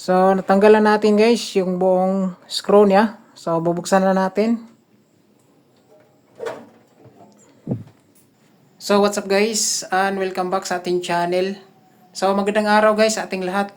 So, natanggalan natin guys yung buong screw niya. So, bubuksan na natin. So, what's up guys? And welcome back sa ating channel. So, magandang araw guys sa ating lahat.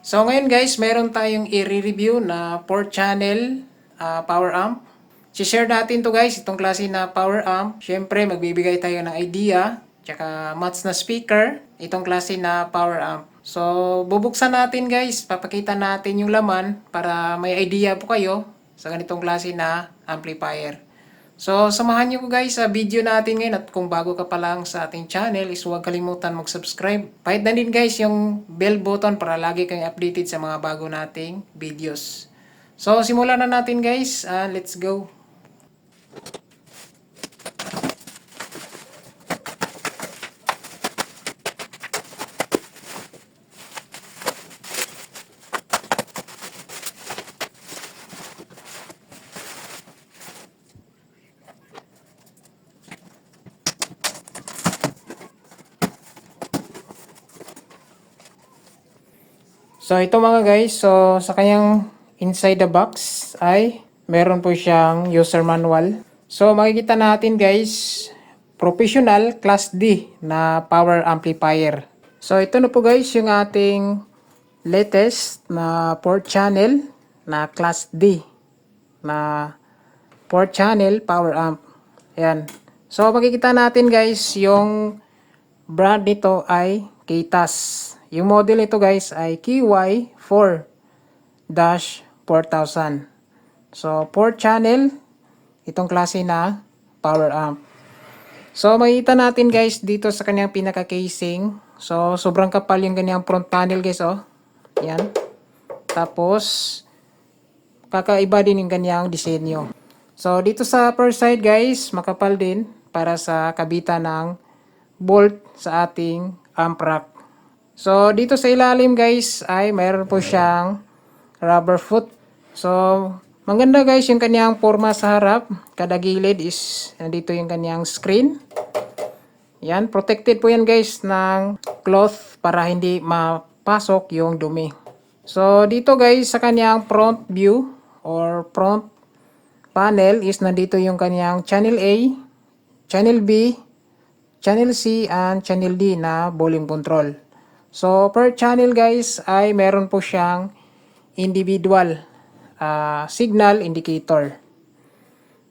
So, ngayon guys, meron tayong i-review na 4-channel power amp. Si-share natin to guys, itong klase na power amp. Siyempre, magbibigay tayo ng idea, tsaka match na speaker, itong klase na power amp. So, bubuksan natin guys, papakita natin yung laman para may idea po kayo sa ganitong klase na amplifier. So, samahan nyo ko guys sa video natin ngayon at kung bago ka pa lang sa ating channel is huwag kalimutan mag-subscribe. Pahit na din guys yung bell button para lagi kayong updated sa mga bago nating videos. So, simulan na natin guys and let's go! So ito mga guys, so sa kanyang inside the box ay meron po siyang user manual. So makikita natin guys, professional class D na power amplifier. So ito na po guys yung ating latest na 4 channel na class D na 4 channel power amp. Ayan. So makikita natin guys yung brand nito ay KTAS. Yung model nito guys ay KY4-4000. So 4 channel itong klase na power amp. So makikita natin guys dito sa kanyang pinaka casing. So sobrang kapal yung kanyang front panel guys oh. Yan. Tapos kakaiba din yung kanyang disenyo. So dito sa upper side guys, makapal din para sa kabitan ng bolt sa ating amp rack. So dito sa ilalim guys ay mayroon po siyang rubber foot. So maganda guys yung kanyang forma sa harap. Kada gilid is nandito yung kanyang screen. Yan, protected po yan guys ng cloth para hindi mapasok yung dumi. So dito guys sa kanyang front view or front panel is nandito yung kanyang channel A, channel B, channel C, and channel D na volume control. So per channel guys ay meron po siyang individual signal indicator.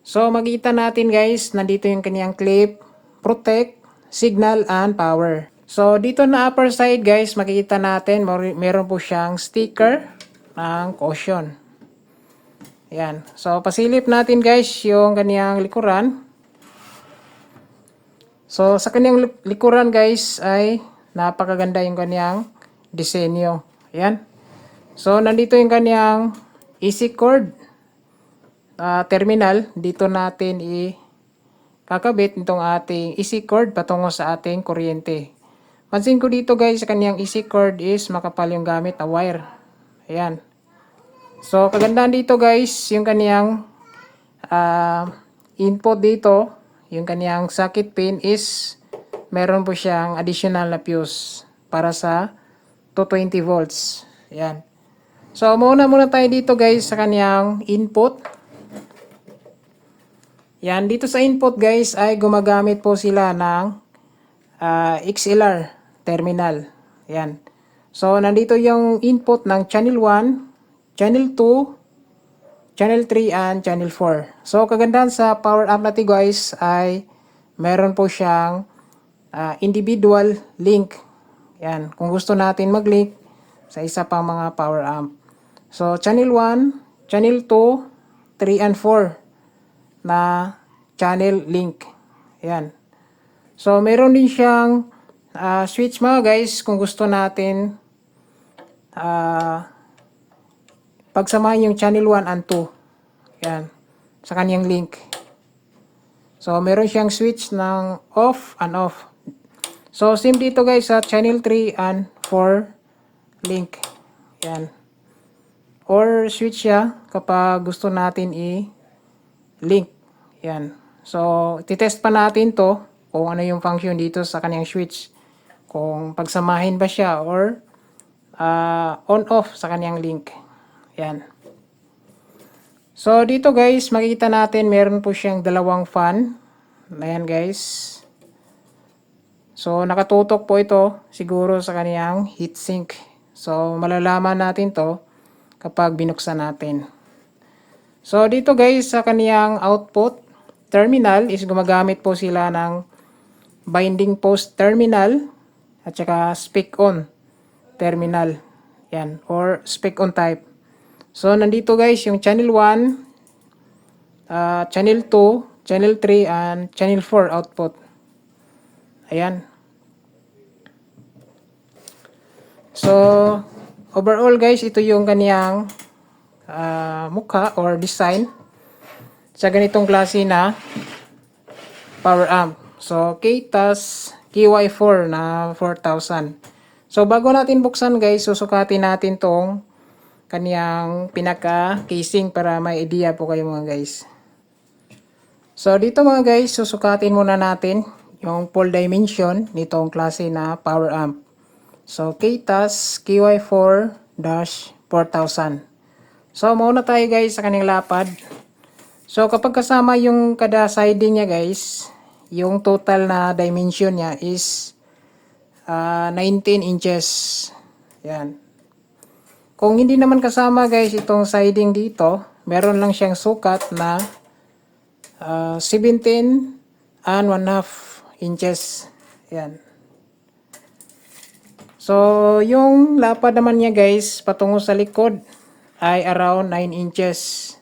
So makita natin guys, nandito yung kanyang clip, protect, signal, and power. So dito na upper side guys, makikita natin meron po siyang sticker ng caution. Yan. So pasilip natin guys yung kanyang likuran. So sa kanyang likuran guys ay napakaganda yung kanyang disenyo. Ayan. So nandito yung kanyang AC cord terminal. Dito natin kakabit itong ating AC cord patungo sa ating kuryente. Pansin ko dito guys sa kanyang AC cord is makapal yung gamit na wire. Ayan. So kagandahan dito guys yung kanyang input dito. Yung kanyang socket pin is meron po siyang additional na fuse para sa 220 volts. Ayan. So, muna tayo dito guys sa kanyang input. Yan, dito sa input guys ay gumagamit po sila ng XLR terminal. Ayan. So, nandito yung input ng channel 1, channel 2, channel 3, and channel 4. So, kagandahan sa power amp natin guys ay meron po siyang individual link. Yan, kung gusto natin mag-link sa isa pang mga power amp. So, channel 1, channel 2, 3, and 4 na channel link. Yan. So, meron din siyang switch mga guys kung gusto natin pagsamahin yung channel 1 and 2. Yan. Sa kanyang link. So, meron siyang switch ng off and off. So, same dito guys sa channel 3 and 4 link. Yan. Or switch siya kapag gusto natin i-link. Yan. So, titest pa natin to kung ano yung function dito sa kanyang switch. Kung pagsamahin ba siya or on off sa kanyang link. Yan. So dito guys, makikita natin meron po siyang dalawang fan. Ayan guys. So nakatutok po ito siguro sa kanyang heatsink. So malalaman natin to kapag binuksan natin. So dito guys sa kaniyang output terminal is gumagamit po sila ng binding post terminal at saka speak on terminal. Yan, or speak on type. So nandito guys yung channel 1, channel 2, channel 3 and channel 4 output. Ayan. So overall guys, ito yung kaniyang mukha or design sa ganitong klase na power amp. So KTAS KY4 na 4,000. So bago natin buksan guys, susukatin natin tong kaniyang pinaka casing para may idea po kayo mga guys. So dito mga guys, susukatin muna natin yung full dimension nitong klase na power amp. So KTAS KY4-4000. So, mauna tayo guys sa kanyang lapad. So, kapag kasama yung kada siding niya guys, yung total na dimension niya is 19 inches. Yan. Kung hindi naman kasama guys itong siding dito, meron lang siyang sukat na 17 and 1/2 inches. Yan. So, yung lapad naman niya guys, patungo sa likod, ay around 9 inches.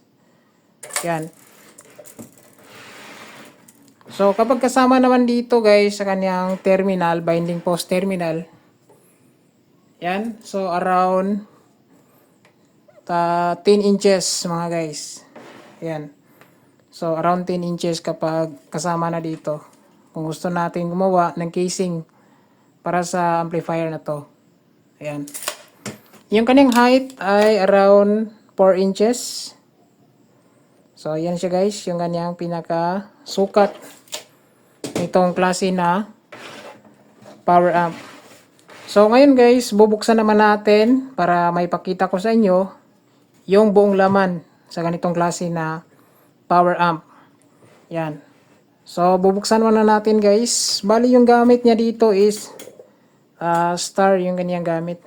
Yan. So, kapag kasama naman dito guys sa kanyang terminal, binding post terminal, yan. So, around 10 inches mga guys. Yan. So, around 10 inches kapag kasama na dito. Kung gusto natin gumawa ng casing para sa amplifier na to. Ayan. Yung kanyang height ay around 4 inches. So, ayan siya guys. Yung kanyang pinaka sukat nitong klase na power amp. So, ngayon guys, bubuksan naman natin para may pakita ko sa inyo yung buong laman sa ganitong klase na power amp. Yan. So, bubuksan muna natin guys. Bali yung gamit niya dito is star yung kanyang gamit.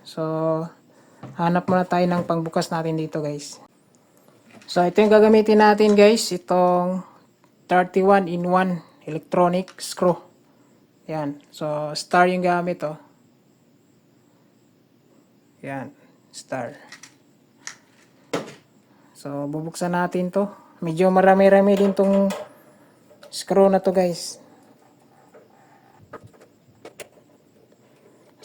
So, hanap muna tayo ng pangbukas natin dito guys. So, ito yung gagamitin natin guys. Itong 31-in-1 electronic screw. Yan. So, star yung gamit oh. Yan. Star. So, bubuksan natin to. Medyo marami-rami din tong screw na to guys.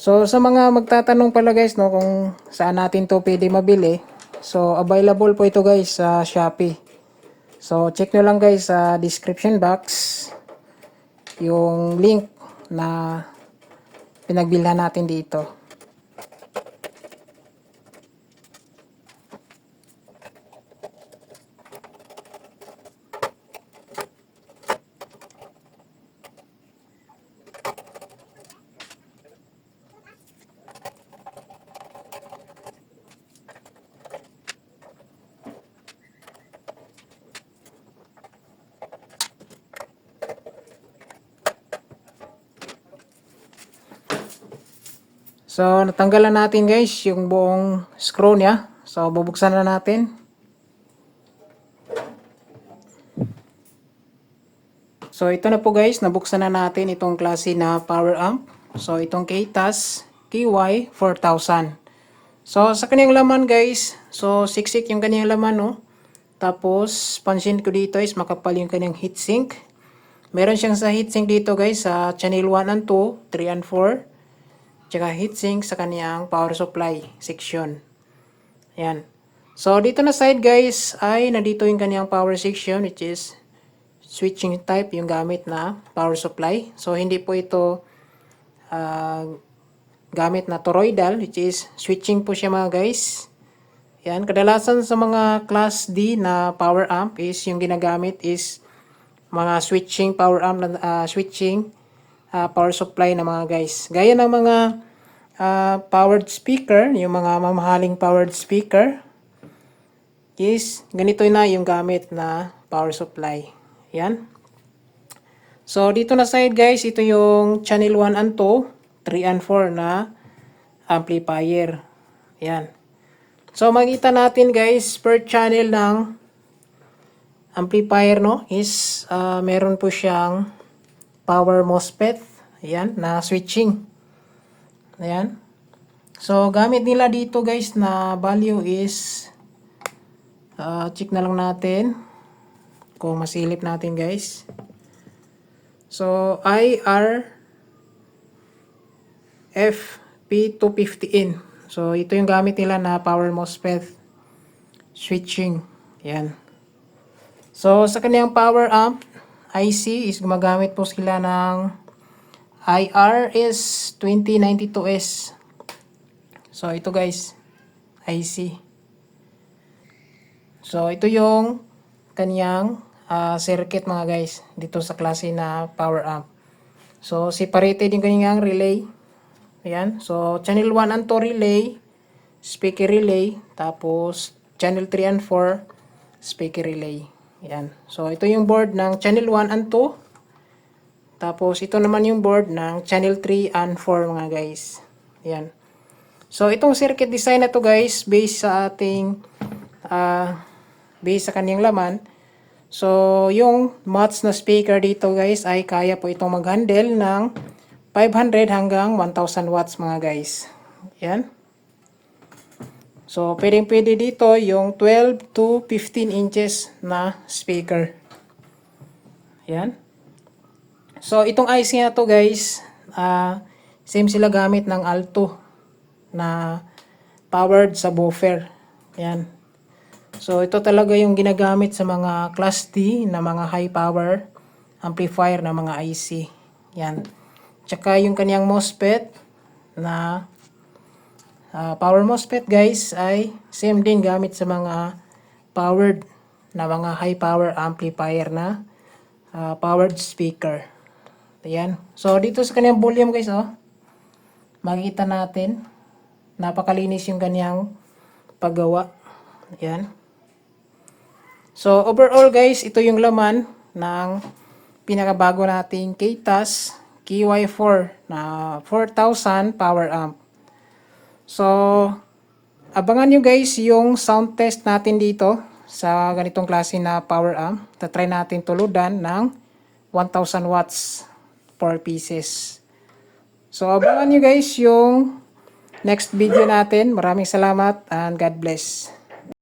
So, sa mga magtatanong pala guys, no, kung saan natin to pwede mabili. So, available po ito guys sa Shopee. So, check nyo lang guys sa description box yung link na pinagbilhan natin dito. So, natanggalan natin guys yung buong screw niya. So, bubuksan na natin. So, ito na po guys. Nabuksan na natin itong klase na power amp. So, itong KTAS KY4000. So, sa kanyang laman guys. So, siksik yung kanyang laman no. Tapos, pansin ko dito is makapal yung kanyang heatsink. Meron siyang sa heatsink dito guys sa channel 1 and 2, 3 and 4. Tsaka heatsink sa kaniyang power supply section. Ayan. So, dito na side guys, ay nandito yung kaniyang power section which is switching type yung gamit na power supply. So, hindi po ito gamit na toroidal which is switching po siya mga guys. Ayan. Kadalasan sa mga class D na power amp is yung ginagamit is mga switching power amp, switching power supply na mga guys. Gaya ng mga powered speaker, yung mga mamahaling powered speaker, is ganito na yung gamit na power supply. Yan. So, dito na side guys, ito yung channel 1 and 2, 3 and 4 na amplifier. Yan. So, makita natin guys, per channel ng amplifier, no, is meron po siyang power MOSFET. Ayan, na switching. Ayan. So, gamit nila dito guys na value is, check na lang natin kung masilip natin guys. So, IRFP250N. So, ito yung gamit nila na power MOSFET switching. Yan. So, sa kanyang power amp IC is gumagamit po sila ng IRS2092S. So, ito guys, IC. So, ito yung kanyang circuit mga guys dito sa klase na power amp. So separated yung kanyang relay. Ayan. So channel 1 and 2 relay, speaker relay, tapos channel 3 and 4 speaker relay. Ayan. So ito yung board ng channel 1 and 2. Tapos ito naman yung board ng channel 3 and 4 mga guys. Ayan. So itong circuit design na to guys based sa ating based sa kanyang laman. So, yung MOTS na speaker dito guys ay kaya po itong mag-handle ng 500 hanggang 1000 watts mga guys. Yan. So, pwede dito yung 12 to 15 inches na speaker. Yan. So, itong IC na to guys, same sila gamit ng Alto na powered subwoofer. Yan. So, ito talaga yung ginagamit sa mga Class D na mga high power amplifier na mga IC. Yan. Tsaka yung kanyang MOSFET na power MOSFET guys ay same din gamit sa mga powered na mga high power amplifier na powered speaker. Ayan. So, dito sa kanyang volume guys, makikita natin napakalinis yung kanyang paggawa. Ayan. So, overall guys, ito yung laman ng pinakabago nating KTAS KY4 na 4000 power amp. So, abangan nyo guys yung sound test natin dito sa ganitong klase na power amp. Tatry natin tuludan ng 1000 watts 4 pieces. So, abangan nyo guys yung next video natin. Maraming salamat and God bless.